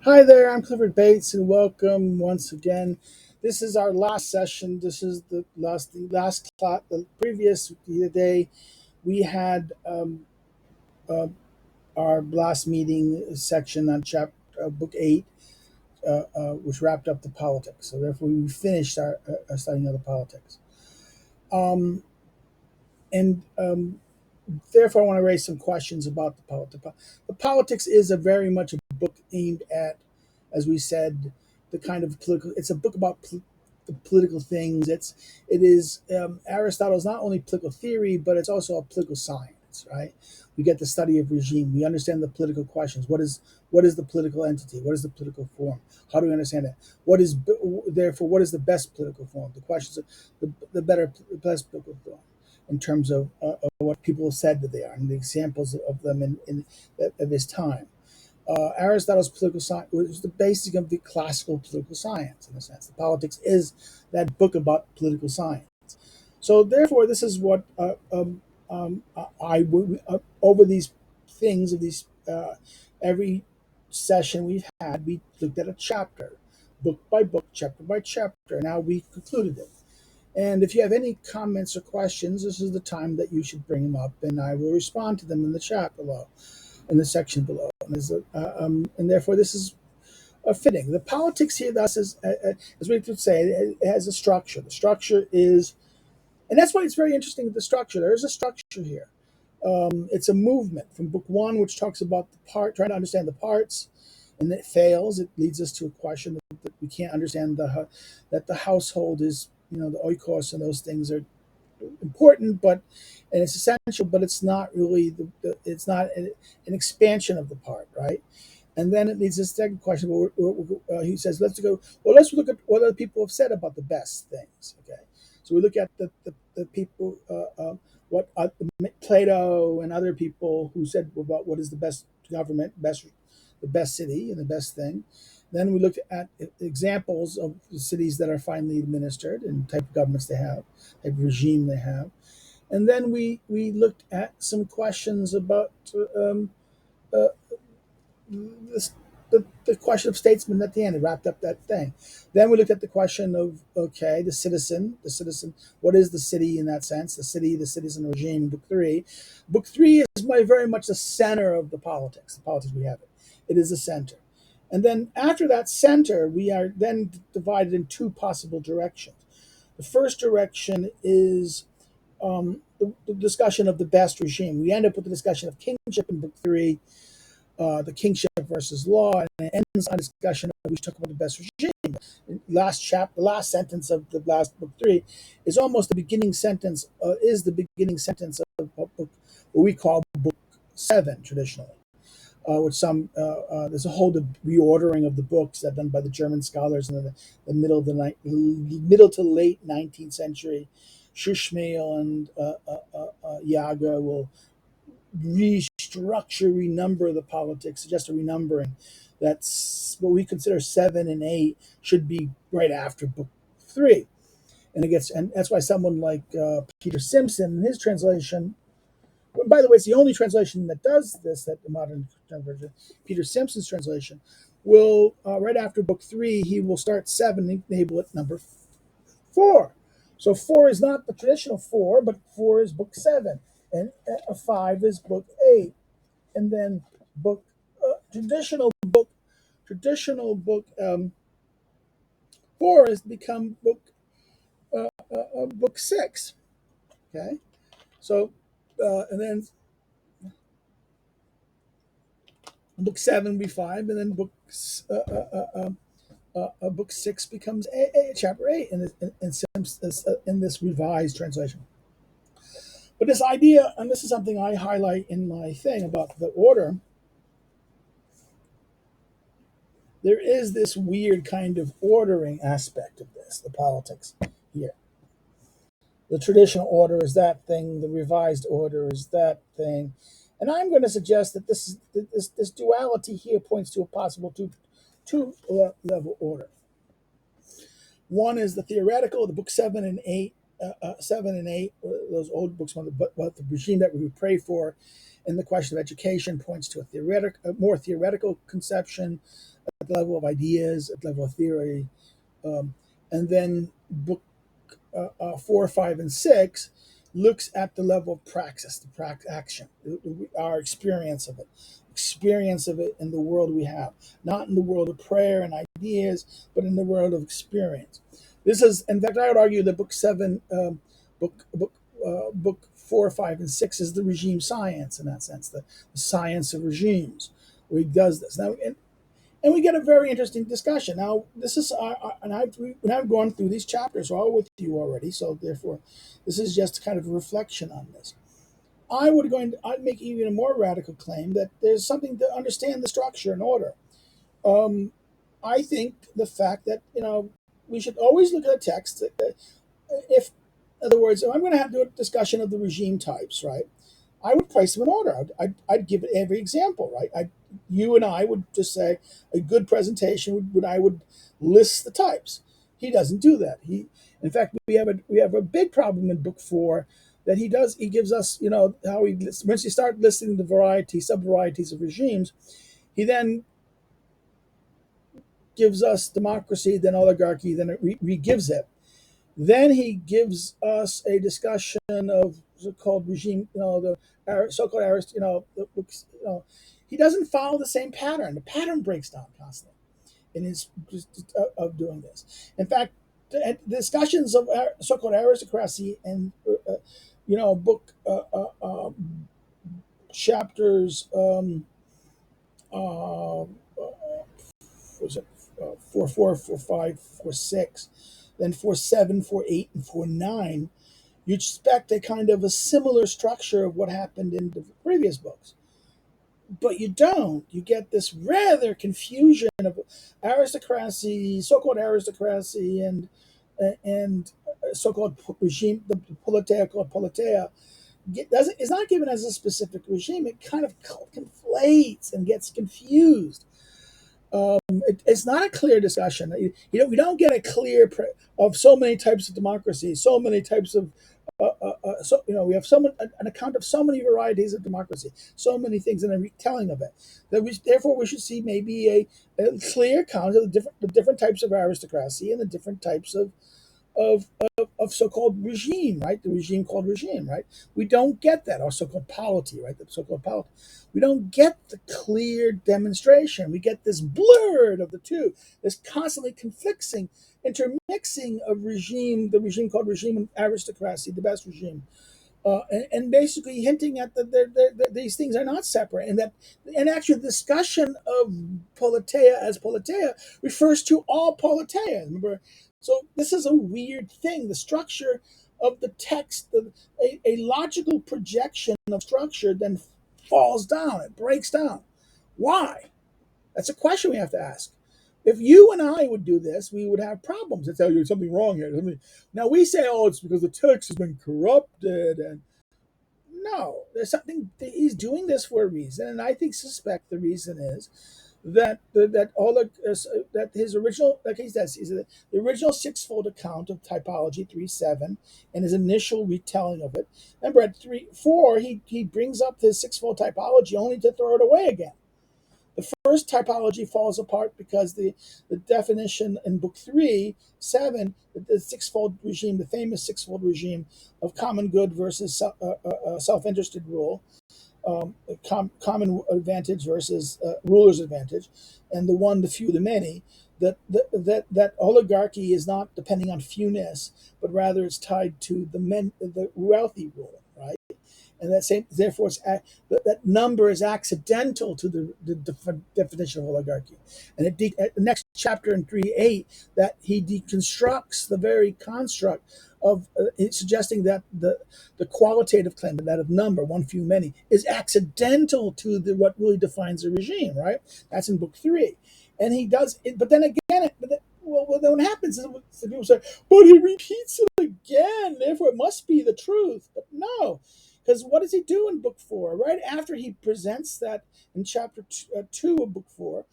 Hi there, I'm Clifford Bates, and welcome once again. This is our last session. This is the previous day. We had uh, our last meeting section on chapter book 8, which wrapped up the politics. So therefore, we finished our studying of the politics. Um, and therefore, I want to raise some questions about the politics. The politics is a very much a book aimed at, as we said, the kind of political. It's a book about the political things. It is Aristotle's not only political theory, but it's also a political science. Right? We get the study of regime. We understand the political questions. What is the political entity? What is the political form? How do we understand it? What is the best political form? The questions of the best political form in terms of what people said that they are and the examples of them in of his time. Aristotle's political science was the basis of the classical political science, in a sense. The politics is that book about political science. So, therefore, this is what over these things of these every session we've had, we looked at a chapter, book by book, chapter by chapter. Now we concluded it. And if you have any comments or questions, this is the time that you should bring them up, and I will respond to them in the chat below, in the section below. And therefore, this is fitting. The politics here, thus, is, as we could say, it has a structure. The structure is, and that's why it's very interesting. The structure. There is a structure here. It's a movement from book one, which talks about the part, trying to understand the parts, and it fails. It leads us to a question that we can't understand that the household is, the oikos and those things are important, but and it's essential, but it's not really it's not an expansion of the part, right? And then it leads us to the second question. He says, let's look at what other people have said about the best things. Okay, so we look at the people, what Plato and other people who said about what is the best government, the best city, and the best thing. Then we looked at examples of the cities that are finally administered and type of governments they have, type of regime they have. And then we looked at some questions about uh, this, the question of statesman at the end. It wrapped up that thing. Then we looked at the question of, okay, the citizen. What is the city in that sense? The citizen regime. Book three is very much the center of the politics. The politics we have it. It is the center. And then after that center, we are then divided in two possible directions. The first direction is the discussion of the best regime. We end up with the discussion of kingship in book three, the kingship versus law, and it ends on a discussion of we talk about the best regime. The last sentence of the last book three is almost the beginning sentence. Is the beginning sentence of book, what we call book seven traditionally. With some, there's a whole reordering of the books that done by the German scholars in the middle to late 19th century. Schuschmel and Jager will restructure, renumber the politics, just a renumbering. That's what we consider 7 and 8 should be right after book three, and that's why someone like Peter Simpson in his translation. By the way, it's the only translation that does this, that the modern version. Peter Simpson's translation will right after book three, he will start 7 and enable it number 4. So 4 is not the traditional 4, but 4 is book 7, and 5 is book 8, and then book traditional book 4 has become book 6. Okay, so and then book 7 will be 5, and then book 6 becomes chapter 8 in this revised translation. But this idea, and this is something I highlight in my thing about the order, there is this weird kind of ordering aspect of this, the politics here. The traditional order is that thing, the revised order is that thing. And I'm going to suggest that this duality here points to a possible two level order. One is the theoretical, the book 7 and 8, 7 and 8, those old books, what the regime that we would pray for, and the question of education points to a more theoretical conception at the level of ideas, at the level of theory. Um, and then book 4, 5, and 6 looks at the level of praxis, the action, our experience of it in the world we have, not in the world of prayer and ideas, but in the world of experience. This is, in fact, I would argue that book 7, book 4, 5, and 6 is the regime science in that sense, the science of regimes, where he does this. Now, and we get a very interesting discussion. Now, this is, and I've gone through these chapters all with you already, so therefore, this is just kind of a reflection on this. I'd make even a more radical claim that there's something to understand the structure and order. Um, I think the fact that we should always look at a text. If, in other words, if I'm going to have to do a discussion of the regime types, right? I would place them in order. I'd give it every example, right? You and I would just say a good presentation would I would list the types. He doesn't do that. In fact, we have a big problem in book 4 that he does. He gives us, how he once you start listing the sub-varieties of regimes, he then gives us democracy, then oligarchy, then it re-gives it. Then he gives us a discussion of so-called regime, the so-called Aristotle, he doesn't follow the same pattern. The pattern breaks down constantly in his of doing this. In fact, the discussions of so-called aristocracy and book chapters was it 4, 4, 6, then 4, 7, 4, 8, and 4, 9. You'd expect a kind of a similar structure of what happened in the previous books. But you don't. You get this rather confusion of aristocracy, so-called aristocracy, and so-called regime, the politeia called politeia, is not given as a specific regime. It kind of conflates and gets confused. It's not a clear discussion. We don't get a clear of so many types of democracy, so many types of we have an account of so many varieties of democracy, so many things, and a retelling of it. Therefore, we should see maybe a clear account of the different types of aristocracy and the different types of, of so-called regime, right? The regime called regime, right? We don't get that, or so-called polity, right? The so-called polity. We don't get the clear demonstration. We get this blurred of the two, this constantly conflicting, intermixing of regime, the regime called regime and aristocracy, the best regime. And basically hinting at that these things are not separate, and actually the discussion of politeia as politeia refers to all politeia. Remember, so this is a weird thing. The structure of the text, a logical projection of structure, then falls down. It breaks down. Why? That's a question we have to ask. If you and I would do this, we would have problems. They tell you something wrong here. Now we say, "Oh, it's because the text has been corrupted," and no, there's something. He's doing this for a reason, and I suspect the reason is that his original, like he says, the original sixfold account of typology 3-7 and his initial retelling of it. Remember, at 3-4, he brings up his sixfold typology only to throw it away again. The first typology falls apart because the definition in book 3-7, the sixfold regime, the famous sixfold regime of common good versus self-interested rule, common advantage versus ruler's advantage, and the few, the many. That oligarchy is not depending on fewness, but rather it's tied to the wealthy ruler, right? And therefore, that number is accidental to the definition of oligarchy. And the next chapter in 3-8, that he deconstructs the very construct of suggesting that the qualitative claim, that of number, one, few, many, is accidental to what really defines a regime, right? That's in book 3. And he does it, but then again, then what happens is people say, but he repeats it again, therefore it must be the truth. But no. Because what does he do in book 4? Right after he presents that in chapter 2 of book 4,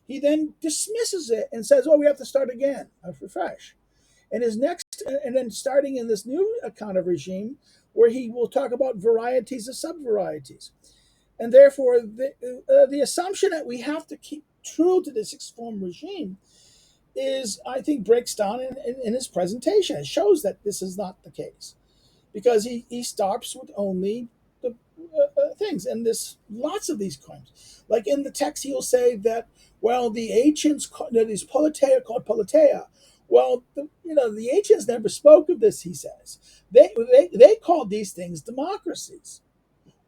he then dismisses it and says, "Oh, we have to start again, fresh." And and then starting in this new account of regime, where he will talk about varieties of subvarieties, and therefore the assumption that we have to keep true to this sixth form regime is, I think, breaks down in his presentation. It shows that this is not the case because he starts with only the things. And there's lots of these claims. Like in the text, he'll say that, well, the ancients, these politeia called politeia. Well, the ancients never spoke of this, he says. They called these things democracies.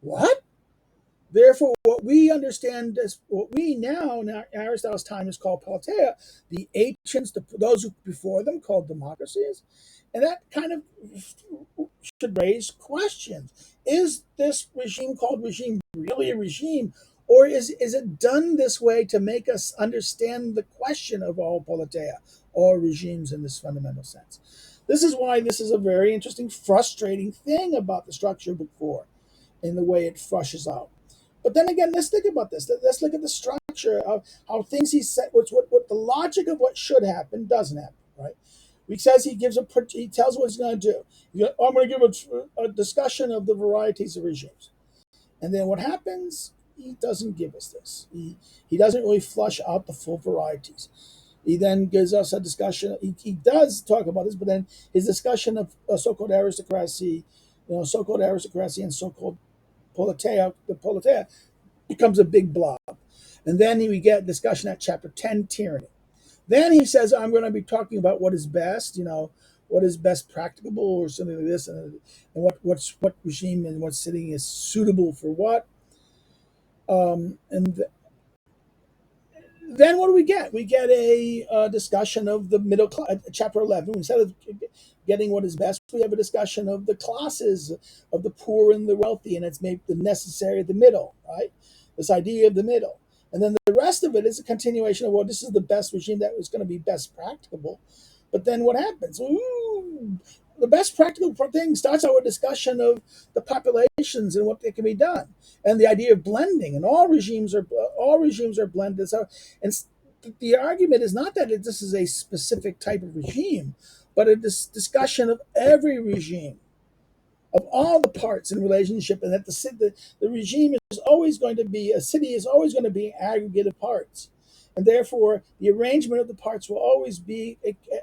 What? Therefore, what we understand as what we now in Aristotle's time is called politeia, the ancients, those who before them called democracies, and that kind of should raise questions. Is this regime called regime really a regime, or is it done this way to make us understand the question of all politeia, all regimes in this fundamental sense? This is why this is a very interesting, frustrating thing about the structure of Book 4 in the way it flushes out. But then again, let's think about this. Let's look at the structure of how things he said, what the logic of what should happen doesn't happen, right? He says he tells what he's going to do. I'm going to give a discussion of the varieties of regimes. And then what happens? He doesn't give us this. He doesn't really flush out the full varieties. He then gives us a discussion. He does talk about this, but then his discussion of so-called aristocracy, so-called aristocracy and so-called politeia, the politeia becomes a big blob. And then we get discussion at chapter 10, tyranny. Then he says, I'm going to be talking about what is best, what is best practicable or something like this, and what regime and what sitting is suitable for what. And then what do we get? We get a discussion of the middle class, chapter 11. Instead of getting what is best, we have a discussion of the classes of the poor and the wealthy, and it's made the necessary, the middle, right? This idea of the middle. And then the rest of it is a continuation of, well, this is the best regime that was going to be best practicable. But then what happens? The best practical thing starts out with discussion of the populations and what they can be done, and the idea of blending. And all regimes are blended. So, and the argument is not that this is a specific type of regime, but a discussion of every regime, of all the parts in relationship, and that the regime is always going to be, a city is always going to be an aggregate of parts. And therefore, the arrangement of the parts will always be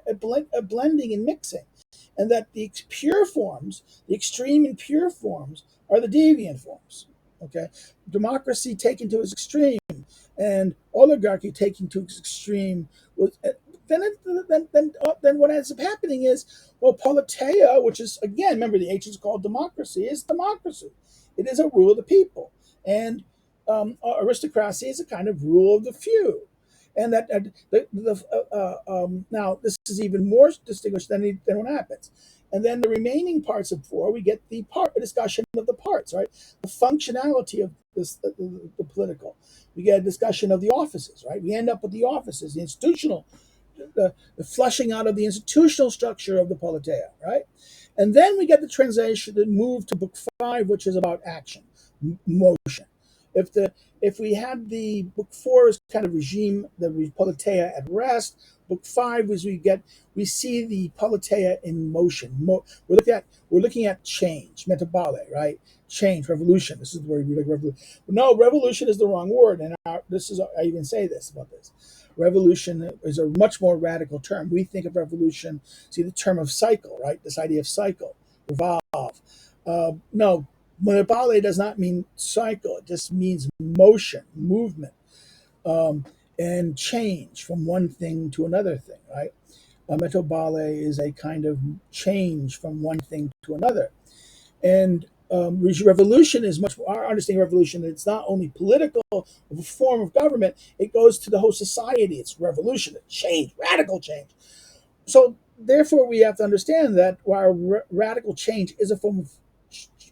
a blending and mixing. And that the pure forms, the extreme and pure forms, are the deviant forms. Okay, democracy taken to its extreme, and oligarchy taken to its extreme. Then what ends up happening is, well, politeia, which is, again, remember, the ancients called democracy, is democracy. It is a rule of the people, and aristocracy is a kind of rule of the few. And that now this is even more distinguished than what happens. And then the remaining parts of 4, we get the discussion of the parts, right? The functionality of this, the political. We get a discussion of the offices, right? We end up with the offices, the institutional, the flushing out of the institutional structure of the politeia, right? And then we get the translation, the move to Book 5, which is about action, motion. If we had the Book 4 is kind of regime, the politeia at rest. Book 5 is we see the politeia in motion. We're looking at change, metabole, right? Change, revolution. This is the word we look at revolution. No, revolution is the wrong word, and I even say this about this. Revolution is a much more radical term. We think of revolution, see the term of cycle, right? This idea of cycle, revolve. No, metabole does not mean cycle. It just means motion, movement, and change from one thing to another thing, right? Metabole is a kind of change from one thing to another. And revolution is much, our understanding of revolution, it's not only political of a form of government, it goes to the whole society. It's revolution, change, radical change. So therefore we have to understand that while radical change is a form of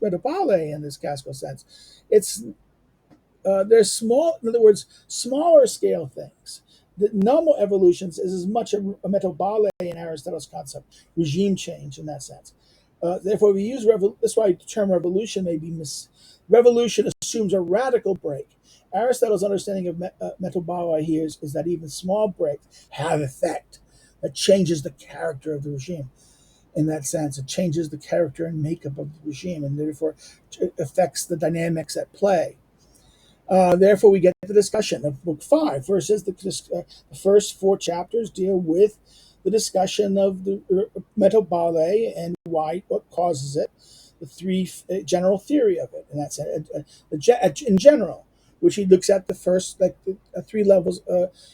metabole in this classical sense, it's there's in other words, smaller scale things. The normal evolutions is as much a metabole in Aristotle's concept, regime change in that sense. Therefore, we use that's why the term revolution may be revolution assumes a radical break. Aristotle's understanding of metabole here is that even small breaks have effect that changes the character of the regime. In that sense, it changes the character and makeup of the regime, and therefore it affects the dynamics at play. Therefore, we get the discussion of Book 5. First is the first 4 chapters deal with the discussion of the metabole and why, what causes it, the three general theory of it, and that's in general, which he looks at the first, like the 3 levels.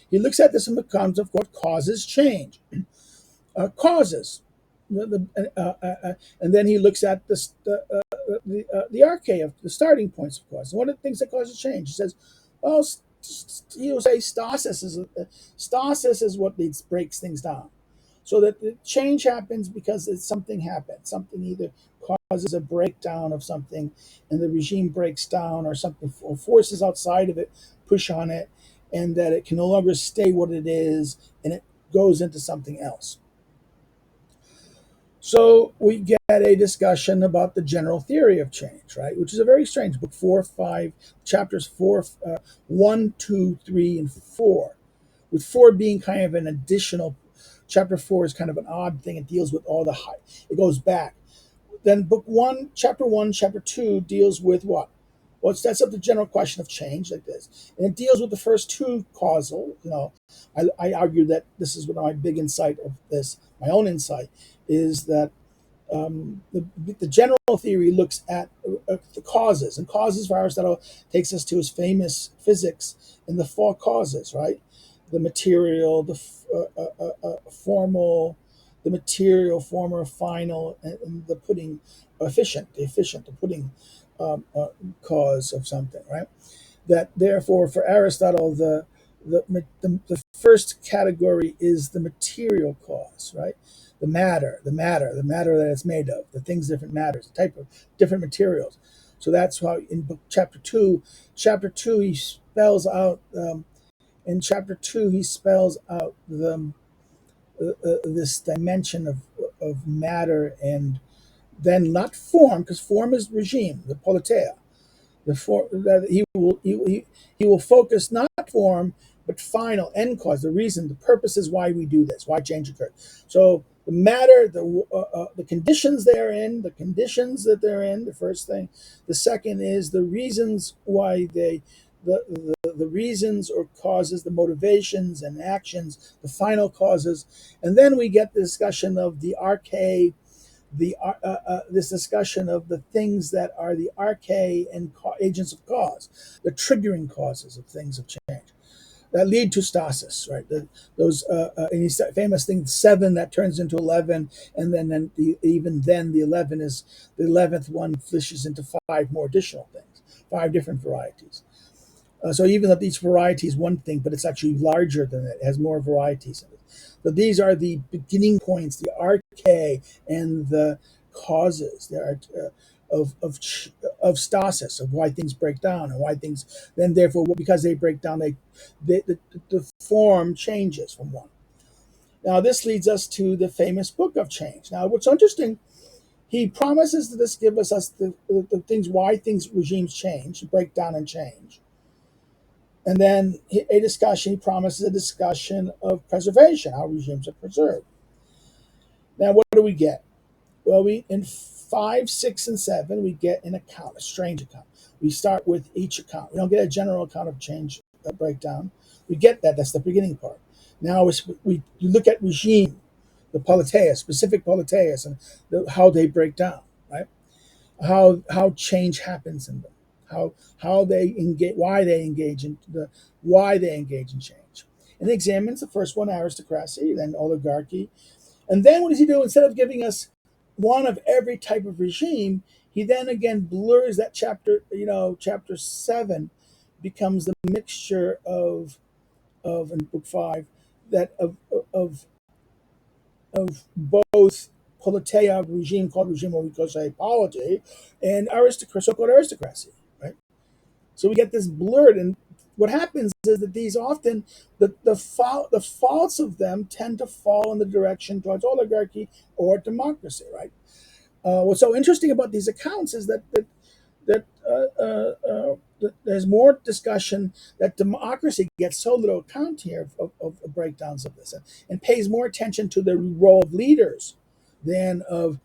He looks at this in the terms of what causes change, causes, and then he looks at the arche of the starting points of cause. And what are the things that cause a change? He says, well, he'll say stasis is what breaks things down. So that the change happens because something happens. Something either causes a breakdown of something and the regime breaks down, or something, or forces outside of it push on it, and that it can no longer stay what it is and it goes into something else. So we get a discussion about the general theory of change, right? Which is a very strange book, 4, 5, chapters 1, 2, 3, and 4, with 4 being kind of an additional. Chapter 4 is kind of an odd thing. It deals with all the high. It goes back. Then book 1, chapter 2 deals with what? Well, it sets up the general question of change like this. And it deals with the first 2 causal. I argue that this is what my big insight of this, my own insight, is that the general theory looks at the causes. And causes for Aristotle takes us to his famous physics in the 4 causes, right? The material, the formal, the material, former, final, and the pudding, the pudding cause of something, right? That therefore, for Aristotle, the first category is the material cause, right? The matter that it's made of, the things, different matters, the type of different materials. So that's why in book chapter 2, he spells out. In chapter 2, he spells out this dimension of matter, and then not form, because form is regime, the politeia. That he will focus not form, but final end cause, the reason, the purpose is why we do this, why change occurs. So the matter, the conditions they're in, the first thing. The second is the reasons why the reasons or causes, the motivations and actions, the final causes, and then we get the discussion of the arche, this discussion of the things that are the arche and agents of cause, the triggering causes of things of change that lead to stasis, right? Those and he's famous thing 7 that turns into 11, and then the 11 is the 11th one fishes into 5 more additional things, 5 different varieties. So even though each variety is one thing, but it's actually larger than it has more varieties in it. So these are the beginning points, the arche and the causes. There are of stasis, of why things break down, and why things then therefore because they break down, the form changes from one. Now this leads us to the famous book of change. Now what's interesting, he promises to this give us the things, why things, regimes change, break down and change. And then he promises a discussion of preservation, how regimes are preserved. Now, what do we get? Well, we in 5, 6, and 7, we get an account, a strange account. We start with each account. We don't get a general account of change breakdown. We get that. That's the beginning part. Now we look at regime, the politeia, specific politeias, and how they break down, right? How change happens in them. How they engage, why they engage in change, and examines the first one, aristocracy, then oligarchy, and then what does he do? Instead of giving us one of every type of regime, he then again blurs that chapter. Chapter 7 becomes the mixture of in book 5 that of both politeia, regime called regime, or we could say polity, and so-called aristocracy, right? So we get this blurred, and what happens is that these often the faults of them tend to fall in the direction towards oligarchy or democracy, right? What's so interesting about these accounts is that there's more discussion that democracy gets so little account here of breakdowns of this, and pays more attention to the role of leaders than of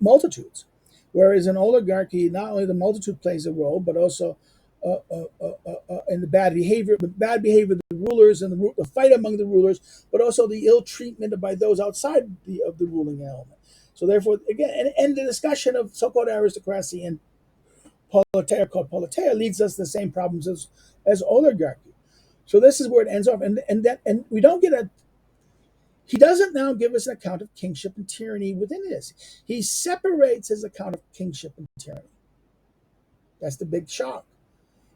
multitudes. Whereas in oligarchy, not only the multitude plays a role, but also and the bad behavior of the rulers and the fight among the rulers, but also the ill treatment by those outside of the ruling element. So therefore, again, and the discussion of so-called aristocracy and politeia called politeia leads us to the same problems as oligarchy. So this is where it ends off, and we don't get a. He doesn't now give us an account of kingship and tyranny within this. He separates his account of kingship and tyranny. That's the big shock.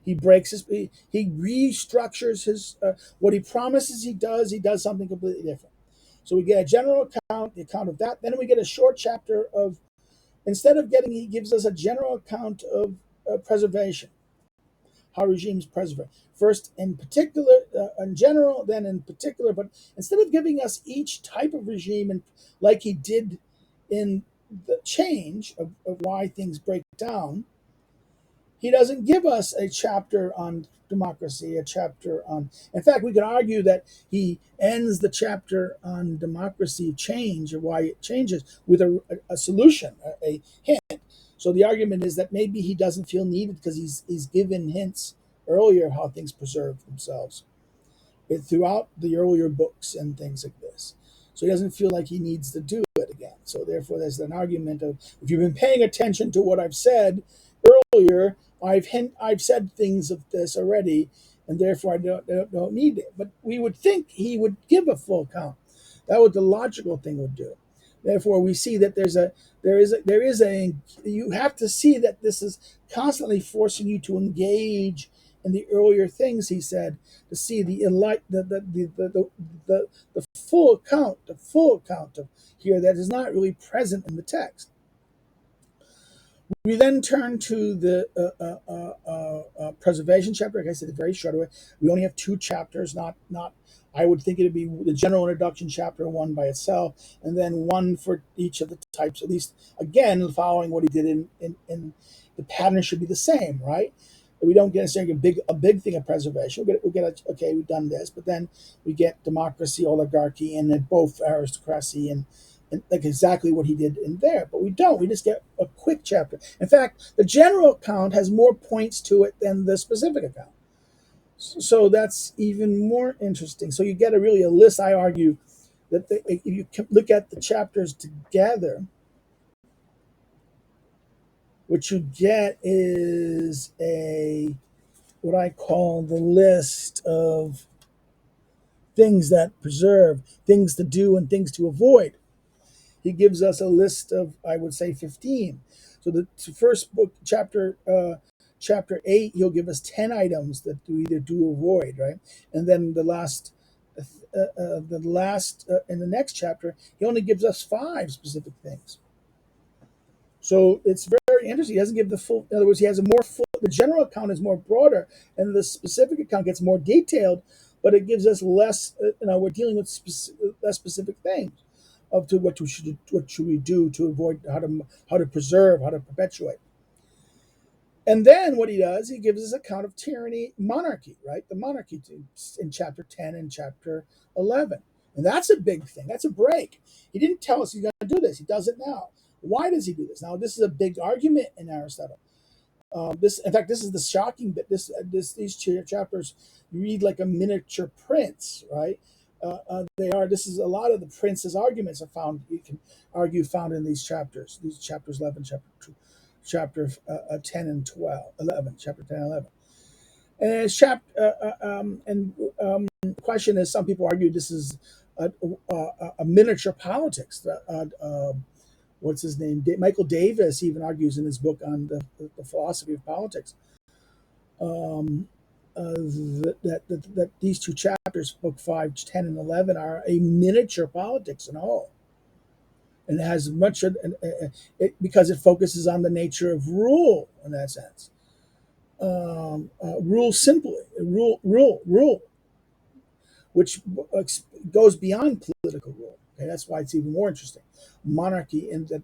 He breaks he restructures his what he promises he does something completely different. So we get a general account, the account of that. Then we get a short chapter of, instead of getting, he gives us a general account of preservation, how regimes preserve. First in particular, in general, then in particular, but instead of giving us each type of regime, and like he did in the change of why things break down, he doesn't give us a chapter on democracy, a chapter on. In fact, we could argue that he ends the chapter on democracy change or why it changes with a solution, a hint. So the argument is that maybe he doesn't feel needed because he's given hints earlier how things preserve themselves throughout the earlier books and things like this. So he doesn't feel like he needs to do it again. So therefore, there's an argument of, if you've been paying attention to what I've said earlier, I've said things of this already, and therefore I don't need it. But we would think he would give a full count. That what the logical thing would do. Therefore, we see that there is a you have to see that this is constantly forcing you to engage in the earlier things he said, to see the full account of here that is not really present in the text. We then turn to the preservation chapter. Like I said, very short. We only have two chapters. Not. I would think it'd be the general introduction chapter, one by itself, and then one for each of the types. At least, again, following what he did in the pattern should be the same, right? We don't get necessarily a big thing of preservation. Okay, we've done this, but then we get democracy, oligarchy, and then both aristocracy and like exactly what he did in there. But we don't. We just get a quick chapter. In fact, the general account has more points to it than the specific account. So that's even more interesting. So you get a list. I argue that if you look at the chapters together, what you get is what I call the list of things that preserve, things to do, and things to avoid. He gives us a list of, I would say, 15. So the first book, chapter 8, he'll give us 10 items that we either do or avoid, right? And then in the next chapter, he only gives us 5 specific things. So it's very interesting. He doesn't give the full. In other words, he has a more full. The general account is more broader, and the specific account gets more detailed, but it gives us less. We're dealing with less specific things of to what should we do to avoid, how to preserve, how to perpetuate. And then what he does, he gives us account of tyranny, monarchy, right? The monarchy in chapter 10 and chapter 11. And that's a big thing. That's a break. He didn't tell us he's going to do this. He does it now. Why does he do this? Now, this is a big argument in Aristotle. In fact, this is the shocking bit. These two chapters read like a miniature prince, right? This is a lot of the prince's arguments are found. You can argue found in these chapters. These chapters 11, chapter 10 and 12, 11, chapter 10 and 11. And the question is, some people argue this is a miniature politics. What's his name? Michael Davis even argues in his book on the philosophy of politics that these two chapters, book 5, 10, and 11, are a miniature politics in all. And it has much, because it focuses on the nature of rule in that sense. Rule simply, rule, which goes beyond political rule. Okay, that's why it's even more interesting. Monarchy, and that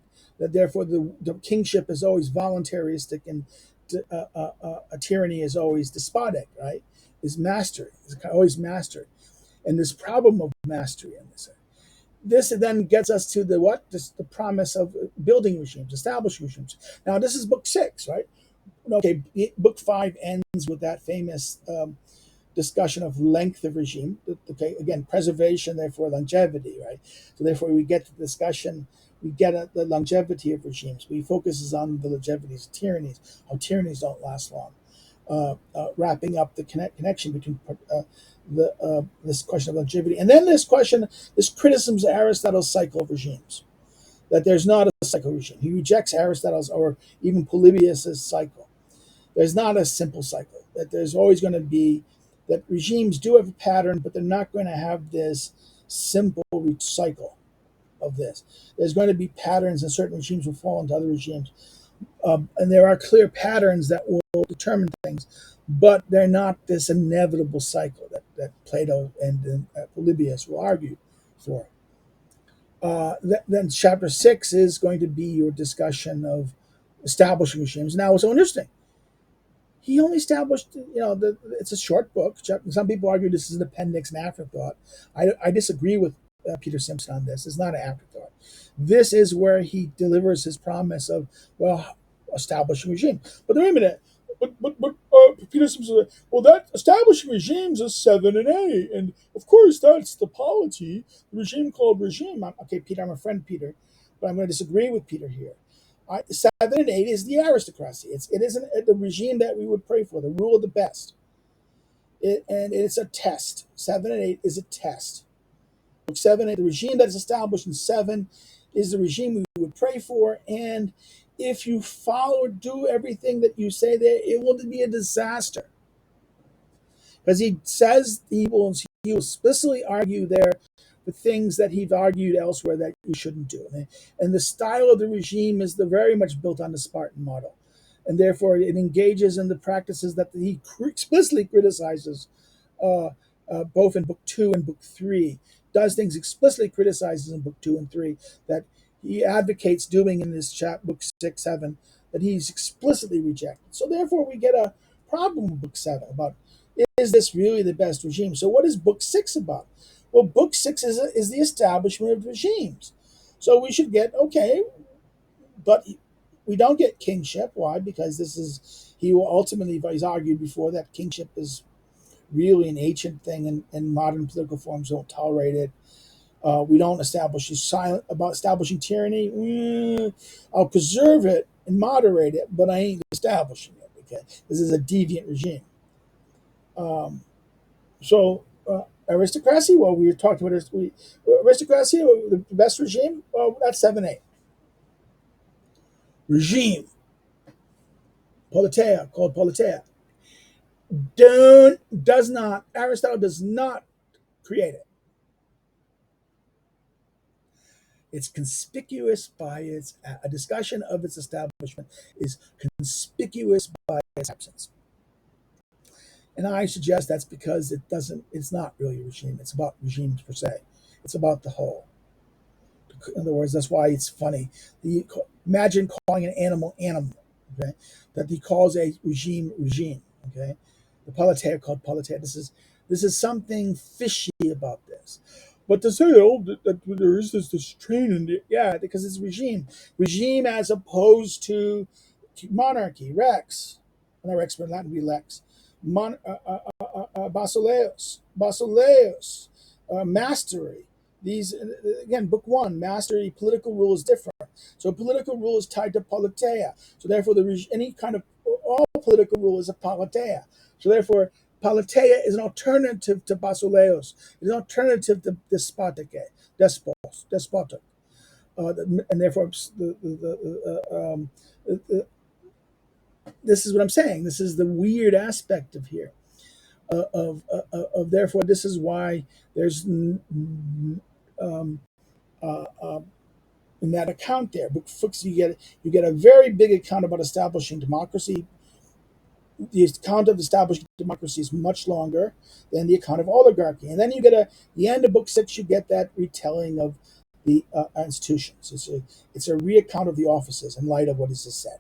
therefore the kingship is always voluntaristic, and a tyranny is always despotic, right? Is mastery, is always mastery. And this problem of mastery in this then gets us to the promise of building regimes, establishing regimes. Now, this is book 6, right? Okay, book 5 ends with that famous discussion of length of regime. Okay, again, preservation, therefore longevity, right? So therefore, we get the discussion. We get the longevity of regimes. We focuses on the longevities of tyrannies, how tyrannies don't last long. Wrapping up the connection between this question of longevity and then this criticism of Aristotle's cycle of regimes. That there's not a cycle regime. He rejects Aristotle's or even Polybius's cycle. There's not a simple cycle. That there's always going to be that regimes do have a pattern, but they're not going to have this simple cycle of this. There's going to be patterns, and certain regimes will fall into other regimes. And there are clear patterns that will determine things, but they're not this inevitable cycle that Plato and Polybius will argue for. Then chapter 6 is going to be your discussion of establishing regimes. Now, what's so interesting, he only established, it's a short book. Some people argue this is an appendix, an afterthought. I disagree with Peter Simpson on this. It's not an afterthought. This is where he delivers his promise of, establishing regime. But wait a minute. But Peter Simpson said, well, that establishing regimes is 7 and 8. And of course, that's the polity, the regime called regime. Okay, Peter, I'm a friend, Peter, but I'm going to disagree with Peter here. 7 and 8 is the aristocracy. It isn't the regime that we would pray for, the rule of the best. And it's a test. 7 and 8 is a test. 7 and 8, the regime that is established in 7 is the regime we would pray for. And if you follow or do everything that you say there, it will be a disaster. Because he says he will explicitly argue there the things that he's argued elsewhere that you shouldn't do. And the style of the regime is very much built on the Spartan model. And therefore, it engages in the practices that he explicitly criticizes both in book 2 and book 3. Does things explicitly criticizes in book 2 and 3 that he advocates doing in this book 6, 7, that he's explicitly rejected. So therefore, we get a problem with book 7 about, is this really the best regime? So what is book 6 about? Well, book 6 is the establishment of regimes. So we should get, okay, but we don't get kingship. Why? Because he will ultimately, he's argued before that kingship is really an ancient thing and modern political forms don't tolerate it. We don't establish, he's silent about establishing tyranny. I'll preserve it and moderate it, but I ain't establishing it because this is a deviant regime. Aristocracy, well, we were talking about aristocracy, the best regime, well, that's 7-8. Regime, politeia, called politeia. Aristotle does not create it. It's conspicuous by a discussion of its establishment is conspicuous by its absence. And I suggest that's because it's not really a regime. It's about regimes per se. It's about the whole. In other words, that's why it's funny. Imagine calling an animal, okay? That he calls a regime, okay? The politeia called politeia. This is something fishy about this. But to say that there is this train in it, yeah, because it's regime as opposed to monarchy, rex, not rex, but in Latin would be lex, basileus, mastery. These again, book 1, mastery, political rule is different. So political rule is tied to politeia. So therefore, any kind of all political rule is a politeia. So therefore, politeia is an alternative to basileus. It's an alternative to despotic. And therefore, this is what I'm saying. This is the weird aspect of here. Therefore, this is why there's in that account there, book 6, you get a very big account about establishing democracy. The account of establishing democracy is much longer than the account of oligarchy. And then you get the end of book 6, you get that retelling of the institutions. It's a reaccount of the offices in light of what is just said.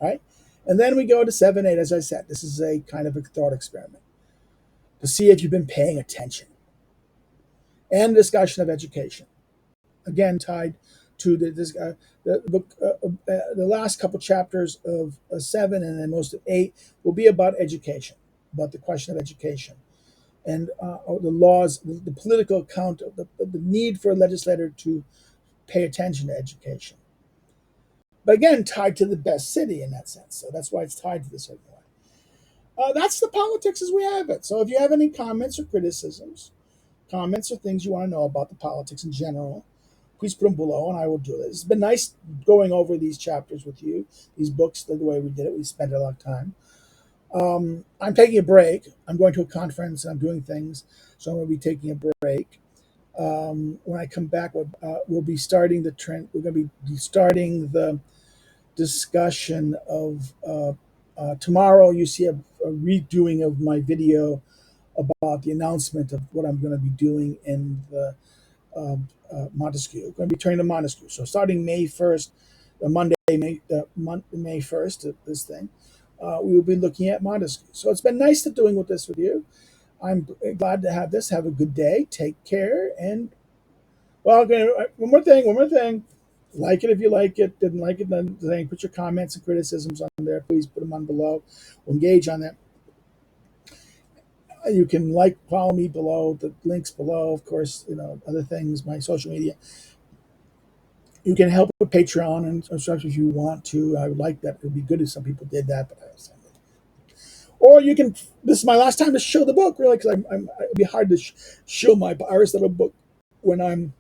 Right? And then we go to 7, 8, as I said. This is a kind of a thought experiment to see if you've been paying attention. And discussion of education. Again, tied to the book. The last couple chapters of 7 and then most of 8 will be about education, about the question of education and the laws, the political account of the need for a legislator to pay attention to education. But again, tied to the best city in that sense. So that's why it's tied to the certain way. That's the politics as we have it. So if you have any comments or criticisms, comments or things you want to know about the politics in general, please put them below and I will do this. It's been nice going over these chapters with you, these books, the way we did it. We spent a lot of time. I'm taking a break. I'm going to a conference and I'm doing things. So I'm going to be taking a break. When I come back, we'll be starting the trend. We're going to be starting the discussion of tomorrow. You see a redoing of my video about the announcement of what I'm going to be doing in the Montesquieu. I'm going to be turning to Montesquieu. So starting May 1st, Monday, May 1st, this thing, we will be looking at Montesquieu. So it's been nice to doing with this with you. I'm glad to have this. Have a good day. Take care. And, well, one more thing. Like it if you like it. Didn't like it, then put your comments and criticisms on there. Please put them on below. We'll engage on that. You can follow me below, the links below, of course, other things, my social media. You can help with Patreon and such if you want to. I would like that. It would be good if some people did that, but I understand it. Or you can, this is my last time to show the book, really, because it'd be hard to show my Aristotle book when I'm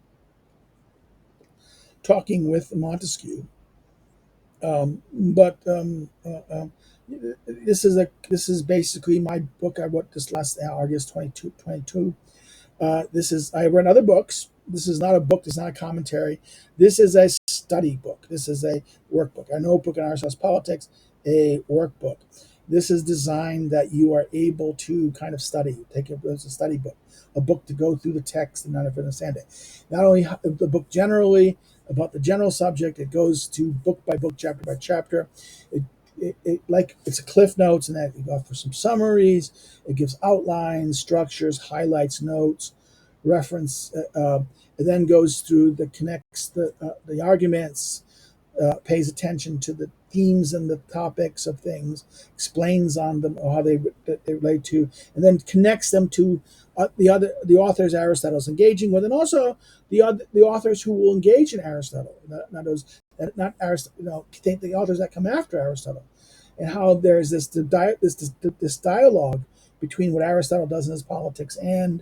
talking with Montesquieu. But this is basically my book. I wrote this last August 22. I read other books. This is not a book. This is not a commentary. This is a study book. This is a workbook. A notebook in Aristotle's Politics, a workbook. This is designed that you are able to kind of study. Take it as a study book, a book to go through the text and understand it. Not only the book generally about the general subject, it goes to book by book, chapter by chapter. It's a cliff notes, and that you go for some summaries. It gives outlines, structures, highlights, notes, reference. It then goes through connects the arguments, pays attention to the themes and the topics of things, explains on them or how they relate to, and then connects them to the authors Aristotle's engaging with, and also the authors who will engage in Aristotle. Not Aristotle, take the authors that come after Aristotle, and how there's this dialogue between what Aristotle does in his Politics and,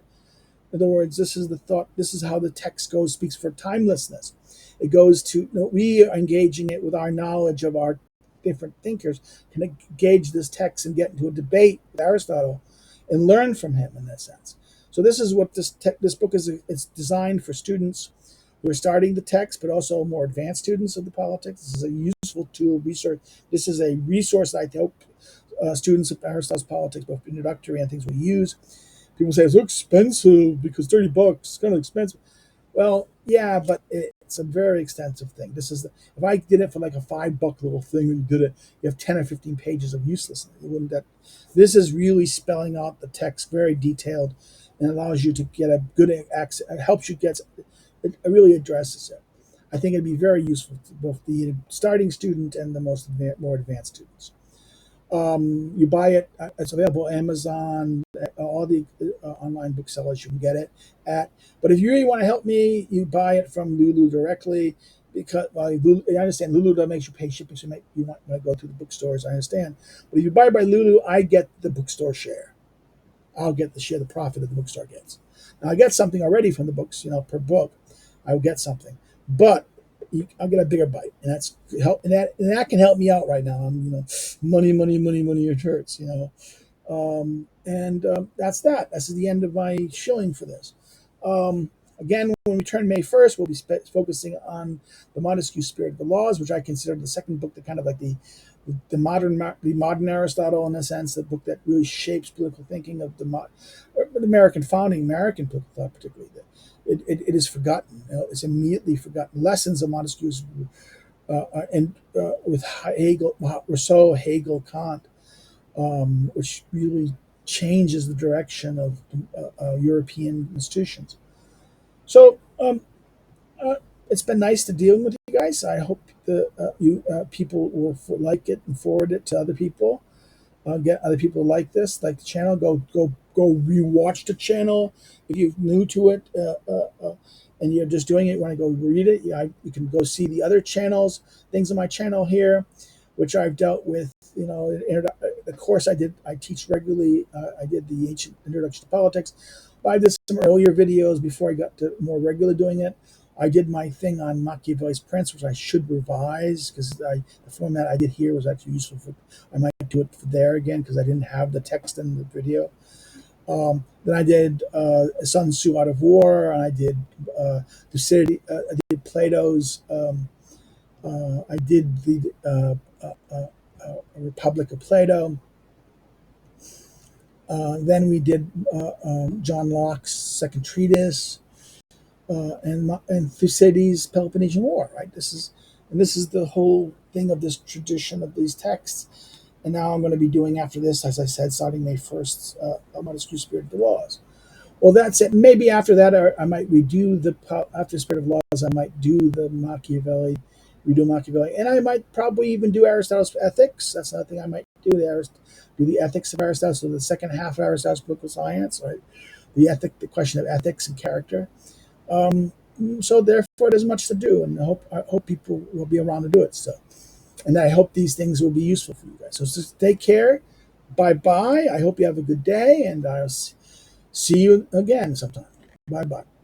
in other words, this is the thought. This is how the text speaks for timelessness. It goes to we are engaging it with our knowledge of our different thinkers, can engage this text and get into a debate with Aristotle, and learn from him in that sense. So this is what this book is. It's designed for students who are starting the text, but also more advanced students of the Politics. This is a useful tool research. This is a resource that I hope students of Aristotle's Politics, both introductory and things, will use. People say it's so expensive because $30, it's kind of expensive. Well, yeah, but it's a very extensive thing. If I did it for like a $5 little thing and you did it, you have 10 or 15 pages of uselessness. This is really spelling out the text very detailed and allows you to get a good access. It helps you it really addresses it. I think it'd be very useful to both the starting student and the more advanced students. You buy it. It's available Amazon, all the online booksellers you can get it at. But if you really want to help me, you buy it from Lulu directly, because I understand Lulu makes you pay shipping, so you want to go to the bookstores. I understand, but if you buy by Lulu, I get the bookstore share. I'll get the profit that the bookstore gets. Now I get something already from the books, per book. I will get something, but I'll get a bigger bite, and that's help, and that can help me out right now. I'm, money, it hurts, that's that. This is the end of my shilling for this. Again, when we turn May 1st, we'll be focusing on the Montesquieu Spirit of the Laws, which I consider the second book, kind of like the modern Aristotle, in a sense, the book that really shapes political thinking of the American founding, American political thought, particularly. It is forgotten. It's immediately forgotten. Lessons of Montesquieu's with Hegel, Rousseau, Hegel, Kant, which really changes the direction of European institutions. So it's been nice to dealing with you guys. I hope the you people will like it and forward it to other people. Get other people to like this, like the channel. Go rewatch the channel if you're new to it, and you're just doing it. You want to go read it. You can go see the other channels, things on my channel here, which I've dealt with. The course I teach regularly. I did the ancient introduction to politics. But I did some earlier videos before I got to more regular doing it. I did my thing on Machiavelli's Prince, which I should revise because the format I did here was actually useful for. I might do it there again because I didn't have the text in the video. Then I did Sun Tzu Out of War, and I did Thucydides. I did Plato's. I did the Republic of Plato. Then we did John Locke's Second Treatise. And Thucydides' Peloponnesian War, right? This is the whole thing of this tradition of these texts. And now I'm going to be doing after this, as I said, starting May 1st, Montesquieu Spirit of the Laws. Well, that's it. Maybe after that, I might redo after Spirit of Laws, I might do the redo Machiavelli, and I might probably even do Aristotle's Ethics. That's another thing I might do. Do the Ethics of Aristotle, so the second half of Aristotle's Political Science, right? The question of ethics and character. So therefore, there's much to do, and I hope people will be around to do it. So, and I hope these things will be useful for you guys. So just take care. Bye bye. I hope you have a good day, and I'll see you again sometime. Bye bye.